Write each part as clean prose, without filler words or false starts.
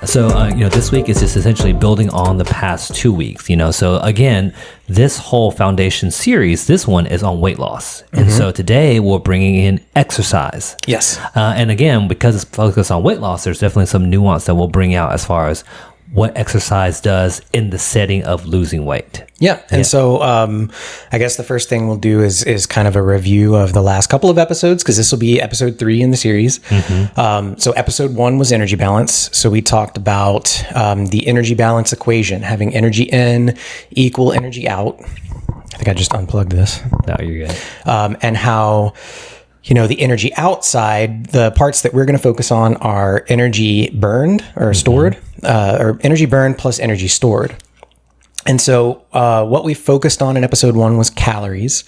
This week is just essentially building on the past 2 weeks, So again, this whole foundation series, this one is on weight loss. And so today we're bringing in exercise. Yes. And again, because it's focused on weight loss, there's definitely some nuance that we'll bring out as far as what exercise does in the setting of losing weight. Yeah. And so I guess the first thing we'll do is kind of a review of the last couple of episodes, because this will be episode 3 in the series. So episode 1 was energy balance. So we talked about the energy balance equation, having energy in equal energy out. I think I just unplugged this. No, you're good. And how... the energy outside, the parts that we're going to focus on are energy burned or stored, or energy burned plus energy stored. And so what we focused on in episode 1 was calories,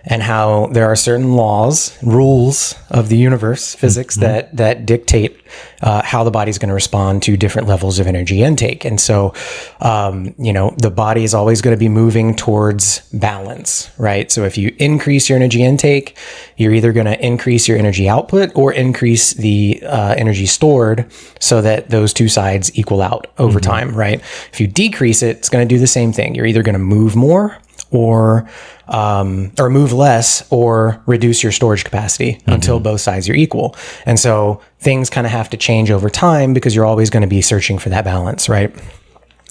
and how there are certain rules of the universe, physics, that dictate how the body's going to respond to different levels of energy intake. And so, the body is always going to be moving towards balance, right? So if you increase your energy intake, you're either going to increase your energy output or increase the energy stored, so that those two sides equal out over time, right? If you decrease it, it's going to do the same thing. You're either going to move more or move less, or reduce your storage capacity until both sides are equal. And so things kind of have to change over time, because you're always going to be searching for that balance, right?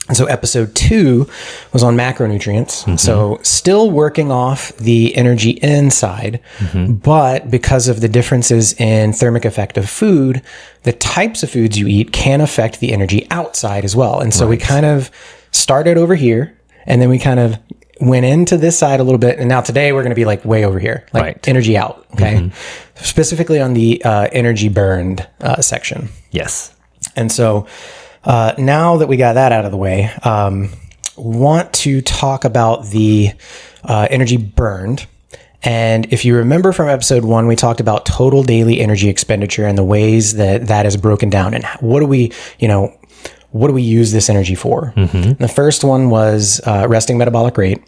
And so episode 2 was on macronutrients. So still working off the energy inside, but because of the differences in thermic effect of food, the types of foods you eat can affect the energy outside as well. And so we kind of started over here, and then we kind of went into this side a little bit. And now today we're going to be like way over here, like energy out. Okay. Specifically on the energy burned section. Yes. And so now that we got that out of the way, want to talk about the energy burned. And if you remember from episode 1, we talked about total daily energy expenditure and the ways that is broken down, and what do we use this energy for? The first one was resting metabolic rate.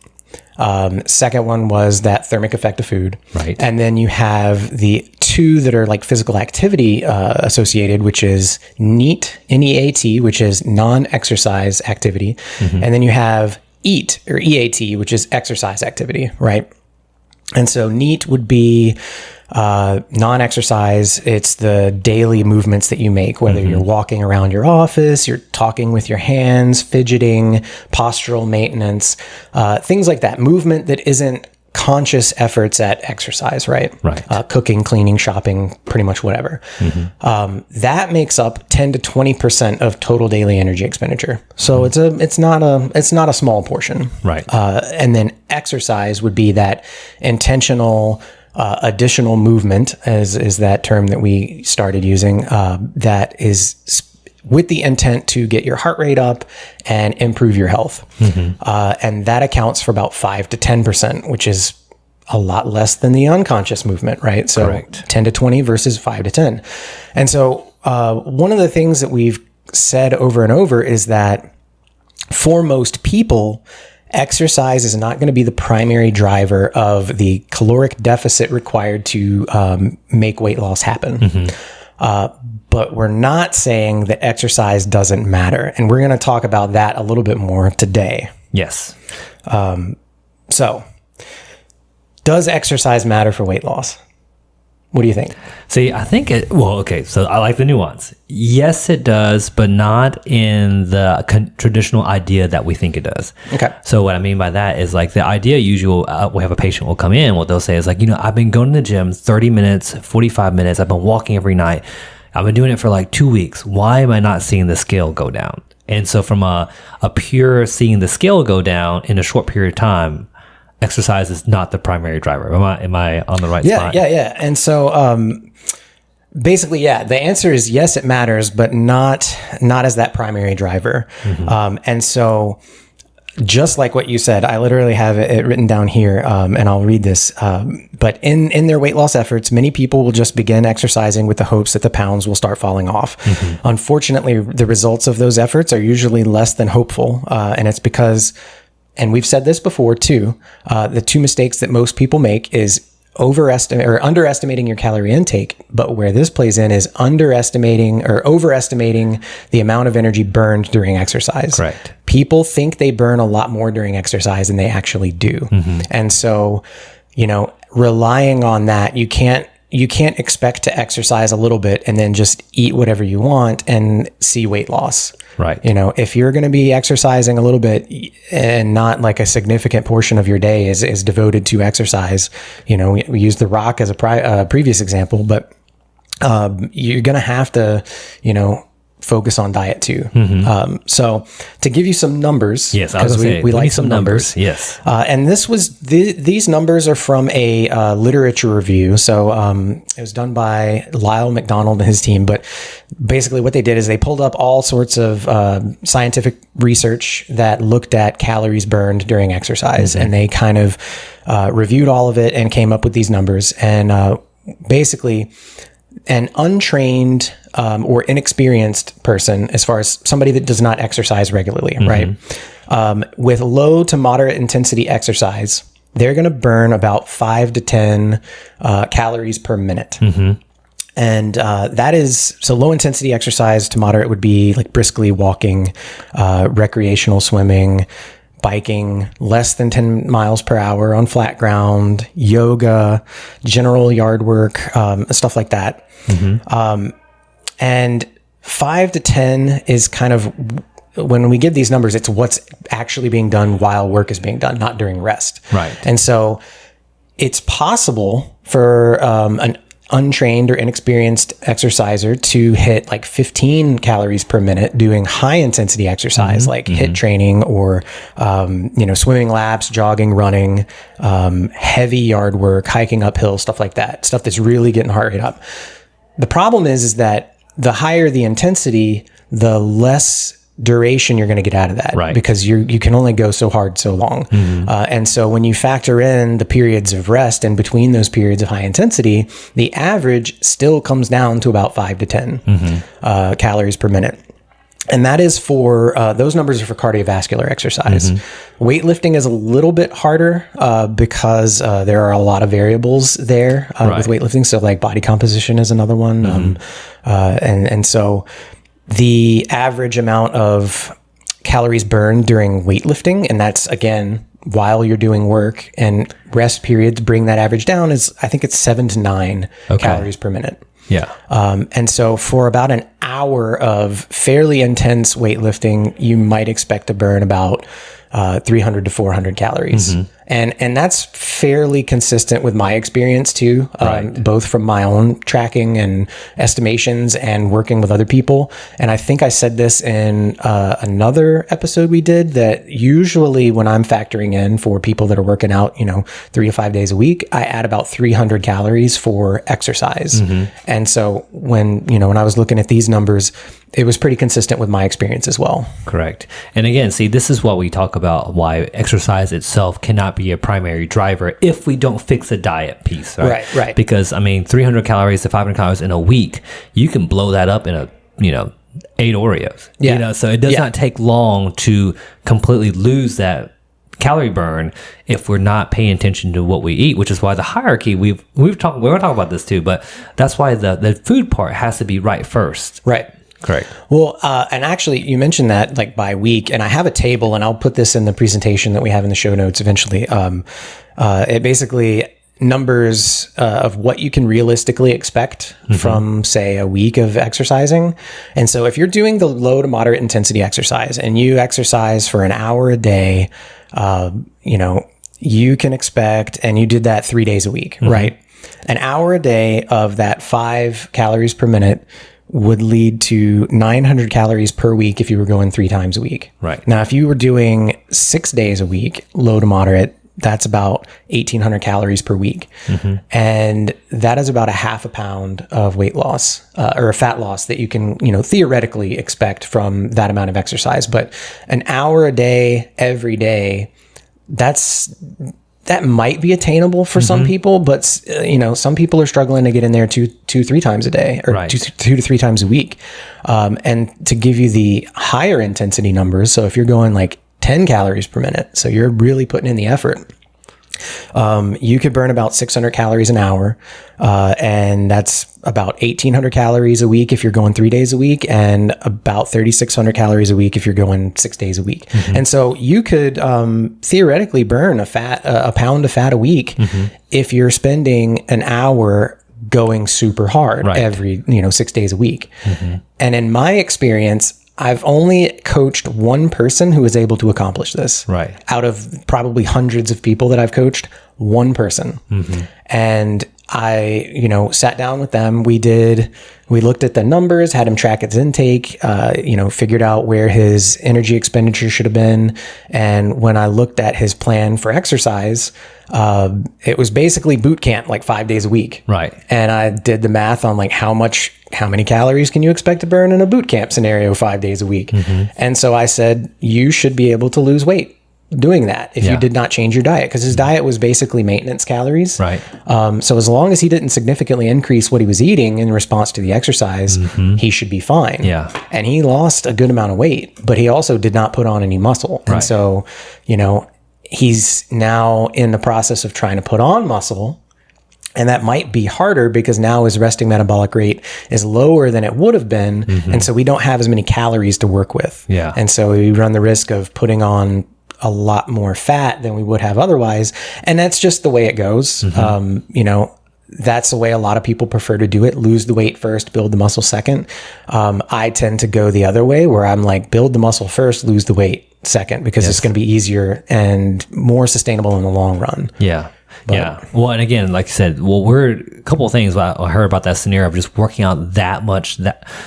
Second one was that thermic effect of food. Right. And then you have the 2 that are like physical activity associated, which is NEAT, N-E-A-T, which is non-exercise activity. And then you have EAT, or E-A-T, which is exercise activity, right? And so NEAT would be non-exercise. It's the daily movements that you make, whether you're walking around your office, you're talking with your hands, fidgeting, postural maintenance, things like that. Movement that isn't conscious efforts at exercise, right? Right. Cooking, cleaning, shopping, pretty much whatever. That makes up 10 to 20% of total daily energy expenditure. So it's not a small portion. Right. And then exercise would be that intentional additional movement, is that term that we started using, that is with the intent to get your heart rate up and improve your health. And that accounts for about 5 to 10%, which is a lot less than the unconscious movement, right? So Correct. 10 to 20 versus 5 to 10. And so one of the things that we've said over and over is that for most people, exercise is not going to be the primary driver of the caloric deficit required to make weight loss happen. But we're not saying that exercise doesn't matter. And we're going to talk about that a little bit more today. Yes. So, does exercise matter for weight loss? What do you think? See, I think so I like the nuance. Yes, it does, but not in the traditional idea that we think it does. Okay. So what I mean by that is like the idea usually we have a patient will come in, what they'll say is like, I've been going to the gym 30 minutes, 45 minutes. I've been walking every night. I've been doing it for like 2 weeks. Why am I not seeing the scale go down? And so from a pure seeing the scale go down in a short period of time, exercise is not the primary driver. Am I on the right spot? Yeah. And so basically, the answer is yes, it matters, but not as that primary driver. And so just like what you said, I literally have it written down here, and I'll read this. But in their weight loss efforts, many people will just begin exercising with the hopes that the pounds will start falling off. Unfortunately, the results of those efforts are usually less than hopeful. And it's because, and we've said this before too, the 2 mistakes that most people make is underestimating your calorie intake. But where this plays in is underestimating or overestimating the amount of energy burned during exercise. Correct. People think they burn a lot more during exercise than they actually do. And so, relying on that, you can't expect to exercise a little bit and then just eat whatever you want and see weight loss. Right. If you're going to be exercising a little bit and not like a significant portion of your day is devoted to exercise, we use The Rock as a previous example, but you're going to have to, focus on diet too. So to give you some numbers, yes, I was we like some numbers. Yes. And these numbers are from a literature review. So it was done by Lyle McDonald and his team. But basically what they did is they pulled up all sorts of scientific research that looked at calories burned during exercise. And they kind of reviewed all of it and came up with these numbers. And basically, an untrained or inexperienced person, as far as somebody that does not exercise regularly, right? With low to moderate intensity exercise, they're going to burn about 5 to 10 calories per minute. And that is, so low intensity exercise to moderate would be like briskly walking, recreational swimming, biking, less than 10 miles per hour on flat ground, yoga, general yard work, stuff like that. And 5 to 10 is kind of, when we give these numbers, it's what's actually being done while work is being done, not during rest. Right. And so it's possible for an untrained or inexperienced exerciser to hit like 15 calories per minute doing high intensity exercise, like HIIT training or, swimming laps, jogging, running, heavy yard work, hiking uphill, stuff like that, stuff that's really getting heart rate up. The problem is that the higher the intensity, the less duration you're going to get out of that, right? Because you can only go so hard so long. And so when you factor in the periods of rest and between those periods of high intensity, the average still comes down to about 5 to 10 calories per minute. And that is for, those numbers are for cardiovascular exercise. Weightlifting is a little bit harder because there are a lot of variables there with weightlifting. So like body composition is another one. And so the average amount of calories burned during weightlifting, and that's again, while you're doing work, and rest periods bring that average down, is I think it's 7 to 9 calories per minute. Yeah. And so for about an hour of fairly intense weightlifting, you might expect to burn about 300 to 400 calories. And that's fairly consistent with my experience too, both from my own tracking and estimations and working with other people. And I think I said this in another episode we did, that usually when I'm factoring in for people that are working out, 3 to 5 days a week, I add about 300 calories for exercise. And so when I was looking at these numbers, it was pretty consistent with my experience as well. Correct. And again, see, this is what we talk about, why exercise itself cannot be a primary driver if we don't fix the diet piece, right? Right. Because 300 calories to 500 calories in a week, you can blow that up in 8 Oreos. Yeah. So it does not take long to completely lose that calorie burn if we're not paying attention to what we eat, which is why the hierarchy we're going to talk about this too, but that's why the food part has to be right first. Right. Correct. Well, and actually you mentioned that like by week, and I have a table, and I'll put this in the presentation that we have in the show notes eventually. It basically numbers of what you can realistically expect from, say, a week of exercising. And so if you're doing the low to moderate intensity exercise and you exercise for an hour a day, you can expect, and you did that 3 days a week, right? An hour a day of that 5 calories per minute would lead to 900 calories per week if you were going 3 times a week. Right. Now, if you were doing 6 days a week, low to moderate, that's about 1,800 calories per week. And that is about a half a pound of weight loss or a fat loss that you can, theoretically expect from that amount of exercise. But an hour a day, every day, that might be attainable for some people, but some people are struggling to get in there 2-3 times a day, or 2 to 3 times a week. And to give you the higher intensity numbers, so if you're going like 10 calories per minute, so you're really putting in the effort, You could burn about 600 calories an hour, and that's about 1,800 calories a week if you're going 3 days a week, and about 3,600 calories a week if you're going 6 days a week. And so you could theoretically burn a pound of fat a week if you're spending an hour going super hard every 6 days a week. And in my experience, I've only coached one person who was able to accomplish this. Out of probably hundreds of people that I've coached, one person. And I, sat down with them. We looked at the numbers, had him track its intake, figured out where his energy expenditure should have been. And when I looked at his plan for exercise, it was basically boot camp, like 5 days a week. And I did the math on like how many calories can you expect to burn in a boot camp scenario 5 days a week? And so I said, you should be able to lose weight doing that if you did not change your diet, because his diet was basically maintenance calories. So as long as he didn't significantly increase what he was eating in response to the exercise, he should be fine. And he lost a good amount of weight, but he also did not put on any muscle. And so, he's now in the process of trying to put on muscle. And that might be harder because now his resting metabolic rate is lower than it would have been. And so we don't have as many calories to work with. And so we run the risk of putting on a lot more fat than we would have otherwise. And that's just the way it goes. That's the way a lot of people prefer to do it. Lose the weight first, build the muscle second. I tend to go the other way where I'm like, build the muscle first, lose the weight second, because it's going to be easier and more sustainable in the long run. Well, and again, like you said, we're a couple of things I heard about that scenario of just working out that much.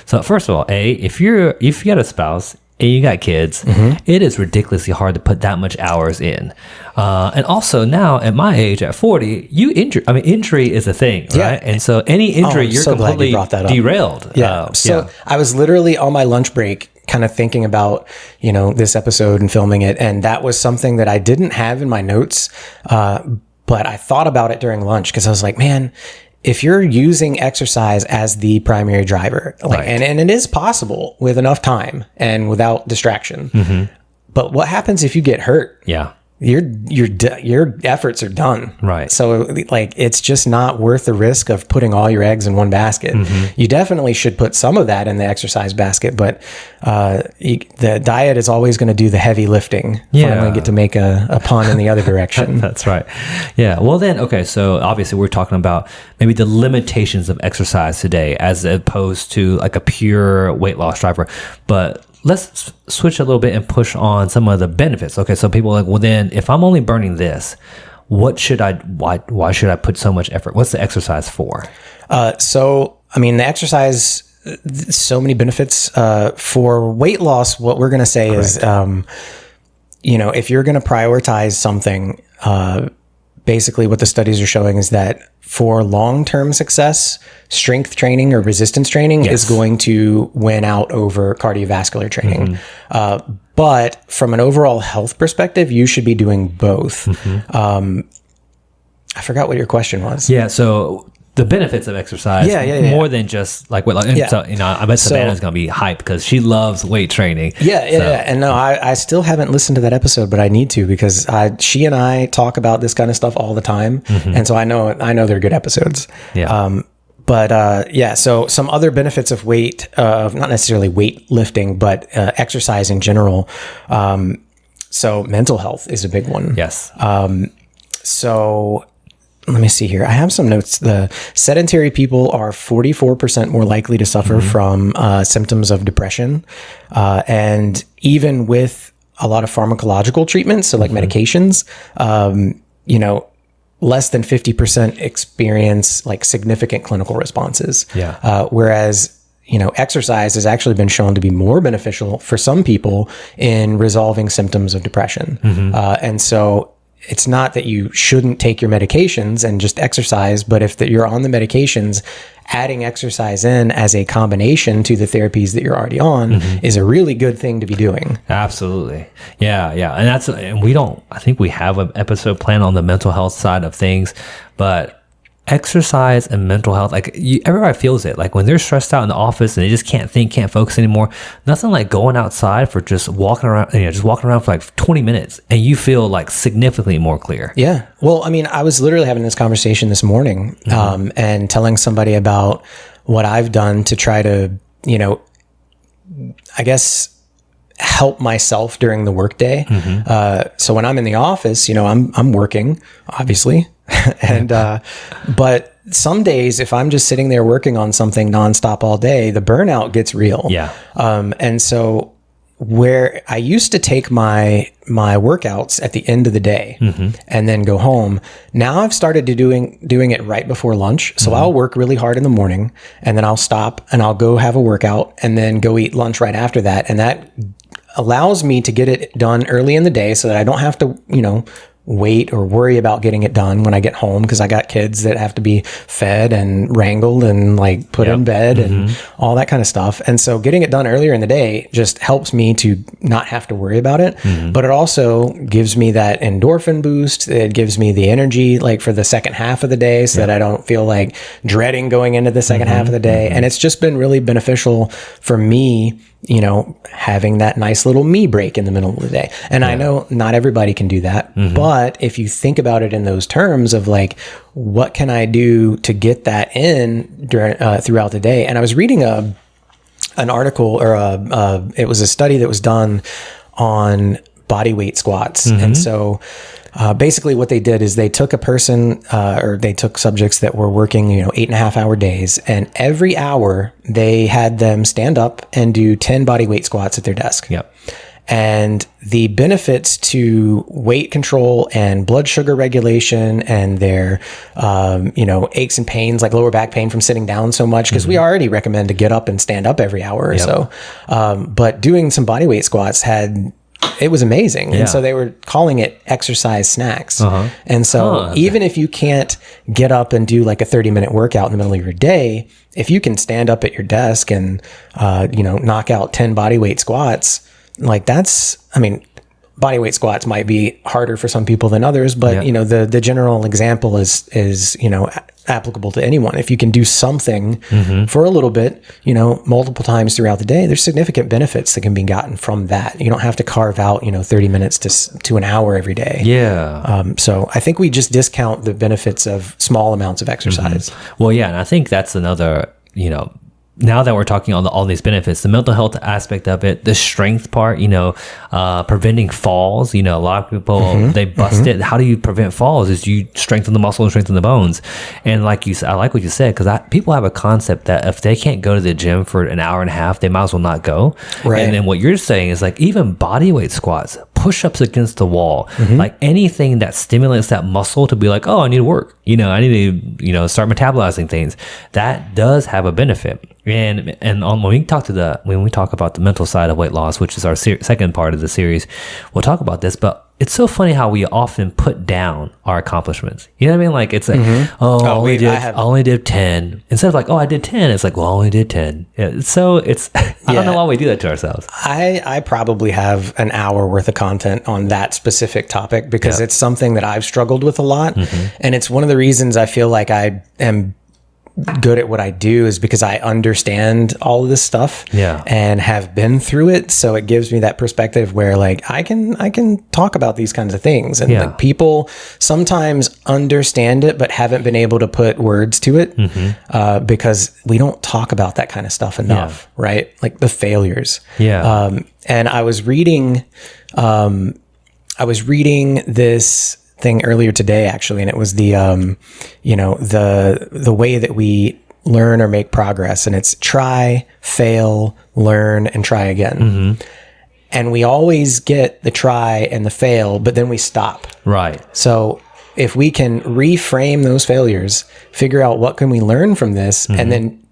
So first of all, if you got a spouse and you got kids, it is ridiculously hard to put that much hours in. And also now at my age, at 40, injury is a thing, right? And so any injury, you're so completely derailed. So I was literally on my lunch break kind of thinking about, this episode and filming it. And that was something that I didn't have in my notes. But I thought about it during lunch because I was like, man, if you're using exercise as the primary driver, and it is possible with enough time and without distraction, but what happens if you get hurt? Your efforts are done. So it's just not worth the risk of putting all your eggs in one basket. You definitely should put some of that in the exercise basket, but the diet is always going to do the heavy lifting. Finally get to make a pun in the other direction. That's right. Well then, okay. So obviously we're talking about maybe the limitations of exercise today as opposed to like a pure weight loss driver, but let's switch a little bit and push on some of the benefits. Okay, so people are like, well, then if I'm only burning this, why should I put so much effort? What's the exercise for? The exercise, so many benefits. For weight loss, what we're going to say is, if you're going to prioritize something, basically what the studies are showing is that for long-term success, strength training or resistance training is going to win out over cardiovascular training. But from an overall health perspective, you should be doing both. I forgot what your question was. So the benefits of exercise more than just like what so I bet Savannah's gonna be hyped because she loves weight training. And no, I still haven't listened to that episode, but I need to because she and I talk about this kind of stuff all the time, and so I know they're good episodes. So some other benefits of weight, of not necessarily weight lifting, but exercise in general. So mental health is a big one. So let me see here. I have some notes. The sedentary people are 44% more likely to suffer from symptoms of depression. And even with a lot of pharmacological treatments, so like medications, less than 50% experience like significant clinical responses. Whereas, exercise has actually been shown to be more beneficial for some people in resolving symptoms of depression. And so it's not that you shouldn't take your medications and just exercise, but if you're on the medications, adding exercise in as a combination to the therapies that you're already on is a really good thing to be doing. Absolutely. And I think we have an episode planned on the mental health side of things, but exercise and mental health, like everybody feels it. Like when they're stressed out in the office and they just can't think, can't focus anymore, nothing like going outside for just walking around, just walking around for like 20 minutes and you feel like significantly more clear. Yeah. Well, I mean, I was literally having this conversation this morning and telling somebody about what I've done to try to, I guess, help myself during the workday. So when I'm in the office, I'm working, obviously. And, but some days if I'm just sitting there working on something nonstop all day, the burnout gets real. Yeah. And so where I used to take my workouts at the end of the day and then go home, now I've started to doing it right before lunch. So I'll work really hard in the morning and then I'll stop and I'll go have a workout and then go eat lunch right after that. And that allows me to get it done early in the day so that I don't have to, wait or worry about getting it done when I get home, because I got kids that have to be fed and wrangled and like put in bed and all that kind of stuff. And so getting it done earlier in the day just helps me to not have to worry about it. But it also gives me that endorphin boost. It gives me the energy like for the second half of the day so that I don't feel like dreading going into the second half of the day. And it's just been really beneficial for me, having that nice little me break in the middle of the day. And I know not everybody can do that, but if you think about it in those terms of like, what can I do to get that in during, throughout the day? And I was reading an article or it was a study that was done on body weight squats. And so basically what they did is they took a person or they took subjects that were working, 8.5 hour days, and every hour they had them stand up and do 10 body weight squats at their desk. Yep. And the benefits to weight control and blood sugar regulation and their, aches and pains, like lower back pain from sitting down so much, because we already recommend to get up and stand up every hour or so. But doing some body weight squats it was amazing. And so they were calling it exercise snacks. And so even if you can't get up and do like a 30-minute workout in the middle of your day, if you can stand up at your desk and, knock out 10 body weight squats, like body weight squats might be harder for some people than others, but the general example is applicable to anyone. If you can do something for a little bit, multiple times throughout the day, there's significant benefits that can be gotten from that. You don't have to carve out, 30 minutes to an hour every day. Yeah. So I think we just discount the benefits of small amounts of exercise. Well, yeah. And I think that's another, now that we're talking on all these benefits, the mental health aspect of it, the strength part, preventing falls, a lot of people, they bust it. How do you prevent falls? Is you strengthen the muscle and strengthen the bones. And like you said, I like what you said, because people have a concept that if they can't go to the gym for an hour and a half, they might as well not go. Right. And then what you're saying is like even body weight squats, push-ups against the wall, like anything that stimulates that muscle to be like, oh, I need to work, I need to, start metabolizing things. That does have a benefit. And when we talk about the mental side of weight loss, which is our second part of the series, we'll talk about this. But it's so funny how we often put down our accomplishments. You know what I mean? Like it's like, I only did 10 instead of like, oh, I did 10. It's like, well, I only did 10. Yeah, so I don't know why we do that to ourselves. I probably have an hour worth of content on that specific topic because it's something that I've struggled with a lot. And it's one of the reasons I feel like I am good at what I do is because I understand all of this stuff and have been through it. So it gives me that perspective where like I can talk about these kinds of things, and like people sometimes understand it but haven't been able to put words to it because we don't talk about that kind of stuff enough, right? Like the failures. And I was reading this thing earlier today, actually, and it was the way that we learn or make progress, and it's try, fail, learn, and try again. And we always get the try and the fail, but then we stop. Right. So if we can reframe those failures, figure out what can we learn from this, and then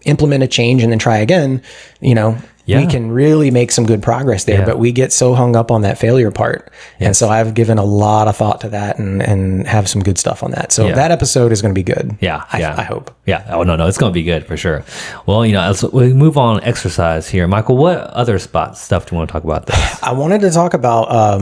implement a change and then try again, we can really make some good progress there, but we get so hung up on that failure part. And so I've given a lot of thought to that and have some good stuff on that. So that episode is going to be good. I hope. Yeah. Oh, no, it's going to be good for sure. Well, as we move on exercise here, Michael, what other stuff do you want to talk about this? I wanted to talk about,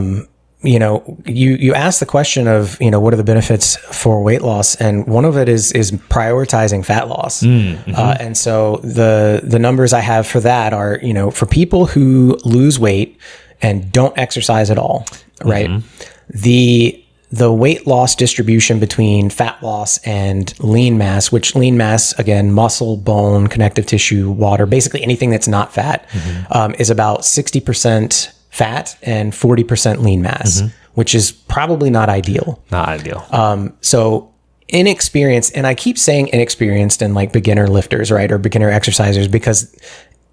you asked the question of, what are the benefits for weight loss? And one of it is prioritizing fat loss. And so the numbers I have for that are, for people who lose weight and don't exercise at all, right? The weight loss distribution between fat loss and lean mass, which lean mass, again, muscle, bone, connective tissue, water, basically anything that's not fat, is about 60% fat and 40% lean mass, which is probably not ideal. Not ideal. So inexperienced, and I keep saying inexperienced and like beginner lifters, right? Or beginner exercisers, because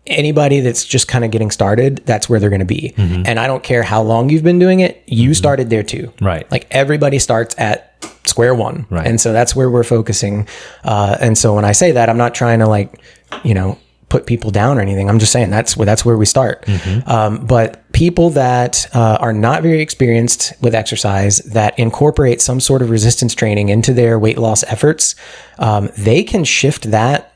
anybody that's just kind of getting started, that's where they're going to be. And I don't care how long you've been doing it. You started there too. Right. Like everybody starts at square one. Right. And so that's where we're focusing. And so when I say that, I'm not trying to put people down or anything. I'm just saying that's where we start. But people that are not very experienced with exercise, that incorporate some sort of resistance training into their weight loss efforts, they can shift that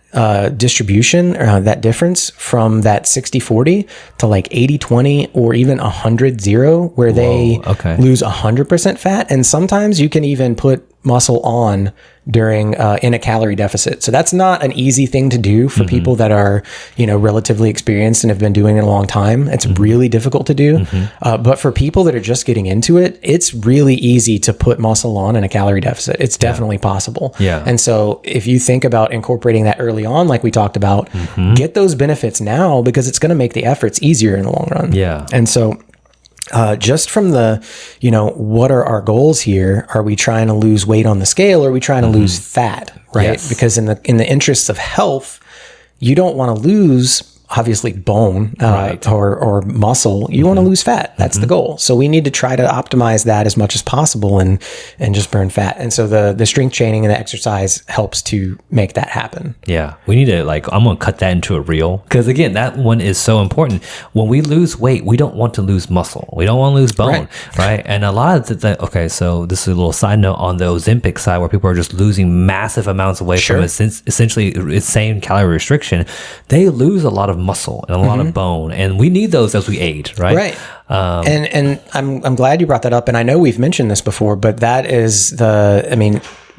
distribution, that difference from that 60-40 to like 80-20 or even 100-0, where they lose 100% fat. And sometimes you can even put muscle on during in a calorie deficit. So that's not an easy thing to do for people that are, relatively experienced and have been doing it a long time. It's really difficult to do. But for people that are just getting into it, it's really easy to put muscle on in a calorie deficit. It's definitely possible. Yeah. And so if you think about incorporating that early on, like we talked about, get those benefits now, because it's going to make the efforts easier in the long run. Yeah. And so just from the, what are our goals here? Are we trying to lose weight on the scale, or are we trying to lose fat? Right. Yes. Because in the interests of health, you don't want to lose obviously bone or muscle. You want to lose fat. That's the goal. So we need to try to optimize that as much as possible and just burn fat. And so the strength training and the exercise helps to make that happen. Yeah. We need to I'm going to cut that into a reel, because again, that one is so important. When we lose weight, we don't want to lose muscle. We don't want to lose bone. Right. And a lot of so this is a little side note on the Ozempic side, where people are just losing massive amounts of weight from essentially it's same calorie restriction. They lose a lot of muscle and a lot of bone, and we need those as we age, right? And I'm glad you brought that up, and I know we've mentioned this before, but that is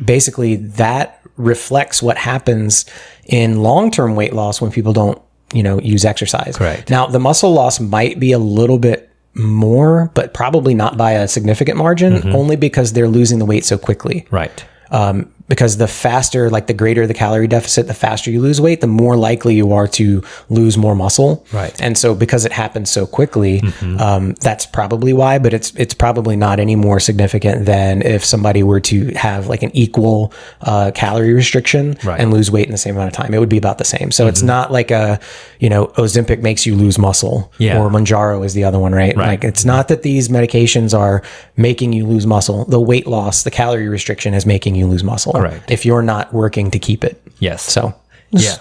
basically that reflects what happens in long-term weight loss when people don't use exercise. Correct. Now the muscle loss might be a little bit more, but probably not by a significant margin, only because they're losing the weight so quickly. Right. Because the faster, the greater the calorie deficit, the faster you lose weight, the more likely you are to lose more muscle. Right. And so because it happens so quickly, that's probably why, but it's probably not any more significant than if somebody were to have an equal calorie restriction and lose weight in the same amount of time. It would be about the same. So it's not like Ozempic makes you lose muscle, or Mounjaro is the other one, right? It's not that these medications are making you lose muscle. The weight loss, the calorie restriction is making you lose muscle. Correct. If you're not working to keep it. Yes. So, yeah.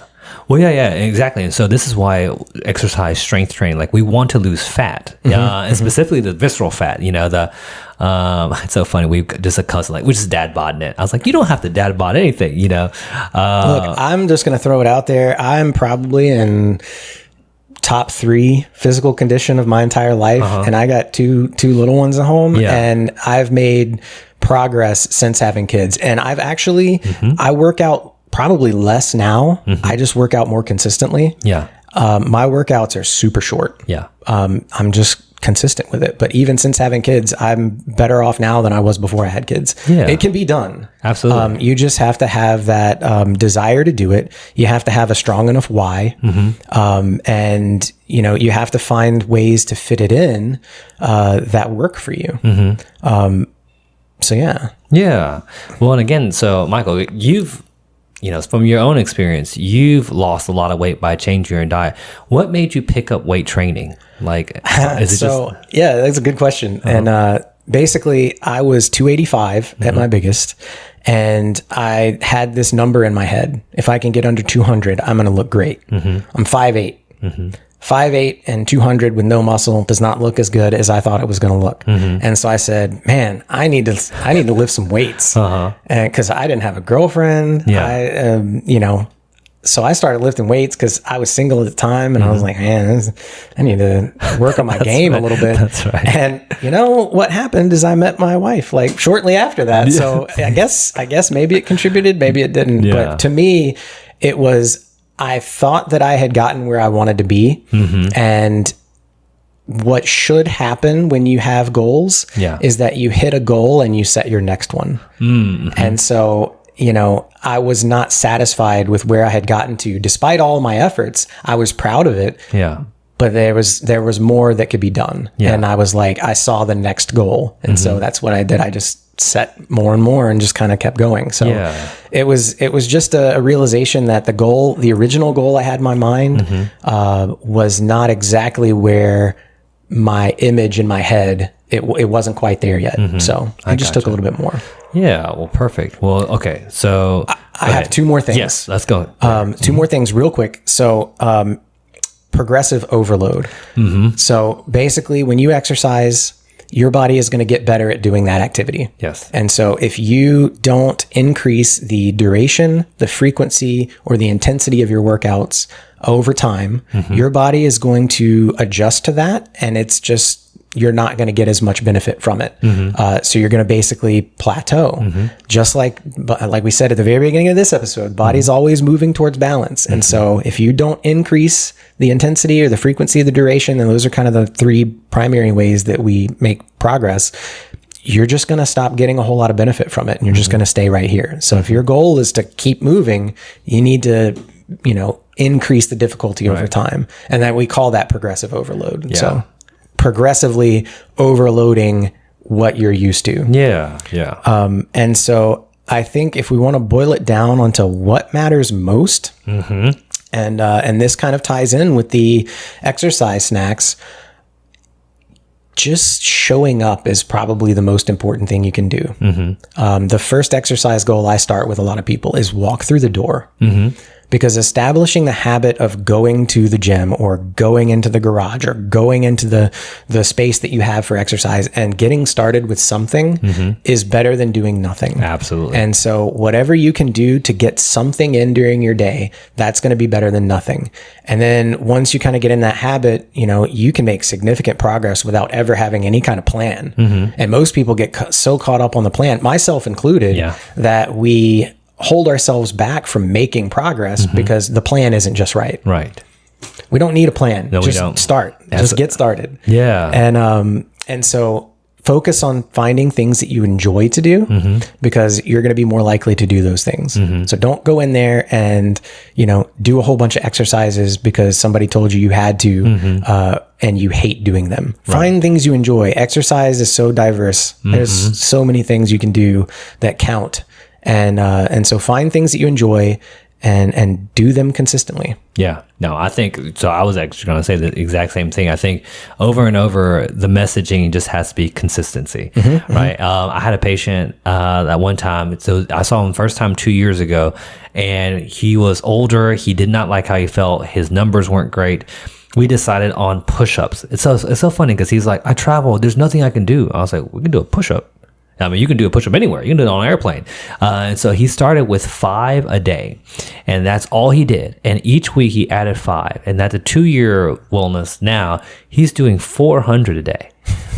Well, yeah, exactly. And so this is why exercise strength training, we want to lose fat, and specifically the visceral fat, it's so funny. We just a cousin, we're just dad bodding it. I was like, you don't have to dad bod anything, Look, I'm just going to throw it out there. I'm probably in top 3 physical condition of my entire life. And I got two little ones at home, and I've made progress since having kids. And I've actually, I work out probably less now. I just work out more consistently. Yeah. My workouts are super short. Yeah. I'm just consistent with it. But even since having kids, I'm better off now than I was before I had kids. Yeah. It can be done. Absolutely. You just have to have that desire to do it. You have to have a strong enough why. And, you have to find ways to fit it in that work for you. So, yeah. Yeah. Well, and again, so Michael, you've, from your own experience, you've lost a lot of weight by changing your diet. What made you pick up weight training? Is it yeah, that's a good question. And basically, I was 285 at my biggest, and I had this number in my head. If I can get under 200, I'm going to look great. I'm 5'8". 5'8" and 200 with no muscle does not look as good as I thought it was going to look. And so I said, man, I need to lift some weights. And cause I didn't have a girlfriend. so I started lifting weights because I was single at the time, and I was like, man, I need to work on my game a little bit. That's right. And you know what happened is I met my wife like shortly after that. So I guess maybe it contributed, maybe it didn't. Yeah. But to me, it was, I thought that I had gotten where I wanted to be, and what should happen when you have goals is that you hit a goal and you set your next one. And so, you know, I was not satisfied with where I had gotten to. Despite all my efforts, I was proud of it. Yeah. But there was more that could be done. Yeah. And I was like, I saw the next goal. And so that's what I did. I just set more and more and just kind of kept going. So it was just a realization that the original goal I had in my mind was not exactly where my image in my head, it wasn't quite there yet. So I just took a little bit more. Yeah. Well, perfect. Well, okay. So I have two more things. Yes, let's go. Two more things real quick. So, progressive overload. So basically when you exercise, your body is going to get better at doing that activity. Yes. And so if you don't increase the duration, the frequency, or the intensity of your workouts over time, your body is going to adjust to that. And it's just, you're not going to get as much benefit from it. So you're going to basically plateau. Just like we said at the very beginning of this episode, body's always moving towards balance. And so if you don't increase the intensity or the frequency of the duration, and those are kind of the three primary ways that we make progress, you're just going to stop getting a whole lot of benefit from it. And you're just going to stay right here. So if your goal is to keep moving, you need to, you know, increase the difficulty over time. And that we call that progressive overload. So progressively overloading what you're used to. And so I think if we want to boil it down onto what matters most, and this kind of ties in with the exercise snacks, just showing up is probably the most important thing you can do. The first exercise goal I start with a lot of people is walk through the door. Because establishing the habit of going to the gym or going into the garage or going into the space that you have for exercise and getting started with something is better than doing nothing. Absolutely. And so whatever you can do to get something in during your day, that's going to be better than nothing. And then once you kind of get in that habit, you know, you can make significant progress without ever having any kind of plan. And most people get so caught up on the plan, myself included, that we hold ourselves back from making progress because the plan isn't just right. We don't need a plan. No, just we don't. Start. Just get started. And so focus on finding things that you enjoy to do because you're going to be more likely to do those things. So don't go in there and, you know, do a whole bunch of exercises because somebody told you had to, and you hate doing them. Find things you enjoy. Exercise is so diverse. There's so many things you can do that count. And so find things that you enjoy and do them consistently. No, I think so. I was actually going to say the exact same thing. I think over and over, the messaging just has to be consistency, right? I had a patient at one time. So I saw him first time 2 years ago, and he was older. He did not like how he felt. His numbers weren't great. We decided on push-ups. It's so funny because he's like, I travel. There's nothing I can do. I was like, we can do a push-up. I mean, you can do a push-up anywhere. You can do it on an airplane. And so he started with 5 a day, and that's all he did. And each week he added 5. And that's a 2-year wellness. Now he's doing 400 a day,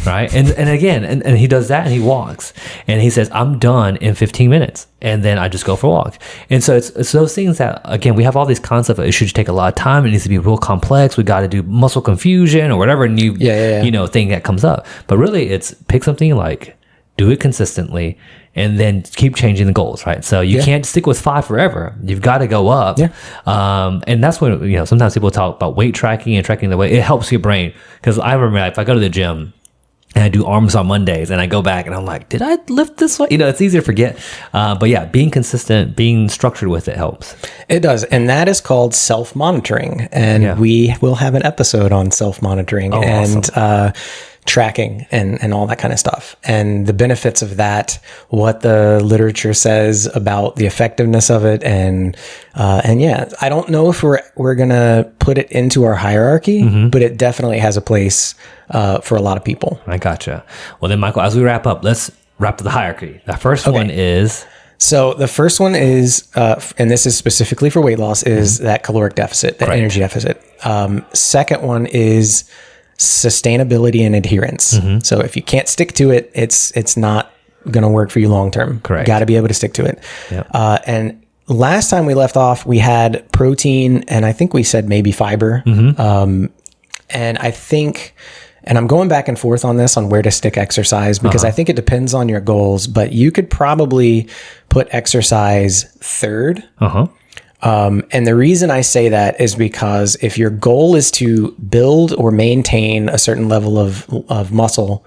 right? And again, and he does that and he walks. And he says, I'm done in 15 minutes. And then I just go for a walk. And so it's those things that, again, we have all these concepts that it should take a lot of time. It needs to be real complex. We got to do muscle confusion or whatever new, you know, thing that comes up. But really, it's pick something you like, do it consistently, and then keep changing the goals, right? So you can't stick with 5 forever. You've got to go up. And that's when, you know, sometimes people talk about weight tracking and tracking the weight. It helps your brain. Because I remember if I go to the gym and I do arms on Mondays and I go back and I'm like, did I lift this way? You know, it's easy to forget. But yeah, being consistent, being structured with it helps. It does. And that is called self-monitoring. And we will have an episode on self-monitoring and tracking and all that kind of stuff, and the benefits of that, what the literature says about the effectiveness of it, and I don't know if we're gonna put it into our hierarchy, but it definitely has a place for a lot of people. I gotcha. Well then, Michael, as we wrap up, let's wrap to the hierarchy. The first one is So the first one is, and this is specifically for weight loss, is that caloric deficit, that energy deficit. Second one is sustainability and adherence. So if you can't stick to it, it's not going to work for you long term. Correct. Got to be able to stick to it. Yep. And last time we left off, we had protein, and I think we said maybe fiber. And I think, and I'm going back and forth on this, on where to stick exercise, because I think it depends on your goals, but you could probably put exercise third. And the reason I say that is because if your goal is to build or maintain a certain level of muscle,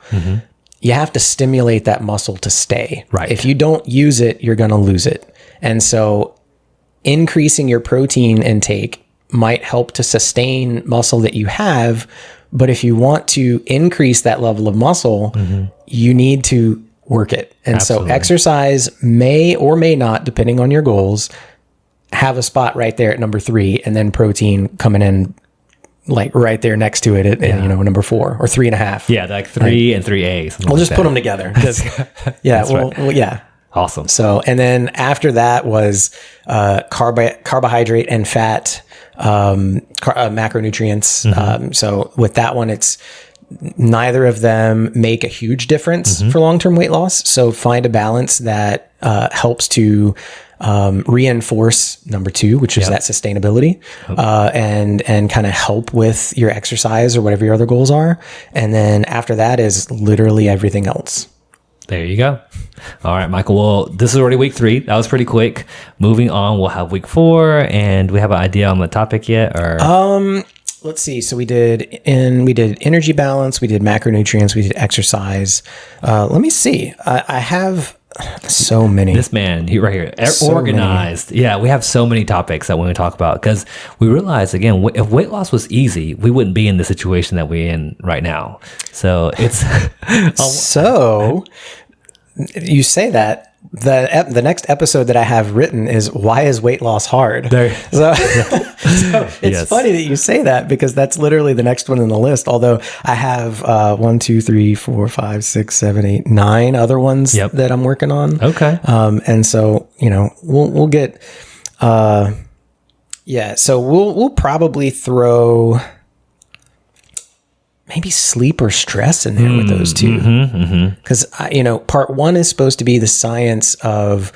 you have to stimulate that muscle to stay. Right. If you don't use it, you're going to lose it. And so increasing your protein intake might help to sustain muscle that you have. But if you want to increase that level of muscle, you need to work it. And so exercise may or may not, depending on your goals, have a spot right there at number 3, and then protein coming in like right there next to it at number 4 or 3.5. Yeah, like 3 and 3A. We'll just put them together. Yeah. Awesome. So, and then after that was carbohydrate and fat, macronutrients. So with that one, it's neither of them make a huge difference for long-term weight loss. So find a balance that helps to reinforce number 2, which is that sustainability, and kind of help with your exercise or whatever your other goals are. And then after that is literally everything else. There you go. All right, Michael. Well, this is already week 3. That was pretty quick. Moving on, we'll have week 4, and we have an idea on the topic yet? Or let's see. So we did energy balance, we did macronutrients, we did exercise. Let me see. I have so many. This man, he right here, organized. Many. Yeah, we have so many topics that we want to talk about, because we realize, again, if weight loss was easy, we wouldn't be in the situation that we're in right now. So it's so you say that. The next episode that I have written is why is weight loss hard? So it's funny that you say that, because that's literally the next one in the list. Although I have 1, 2, 3, 4, 5, 6, 7, 8, 9 other ones that I'm working on. Okay. And so, we'll get, so we'll probably throw maybe sleep or stress in there with those two. Because, part 1 is supposed to be the science of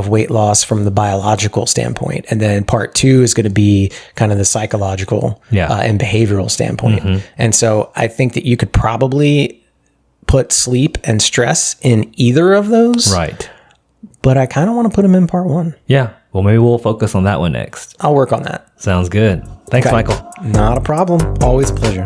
weight loss from the biological standpoint. And then part 2 is going to be kind of the psychological and behavioral standpoint. And so I think that you could probably put sleep and stress in either of those. Right. But I kind of want to put them in part 1. Yeah. Well, maybe we'll focus on that one next. I'll work on that. Sounds good. Thanks, Michael. Not a problem. Always a pleasure.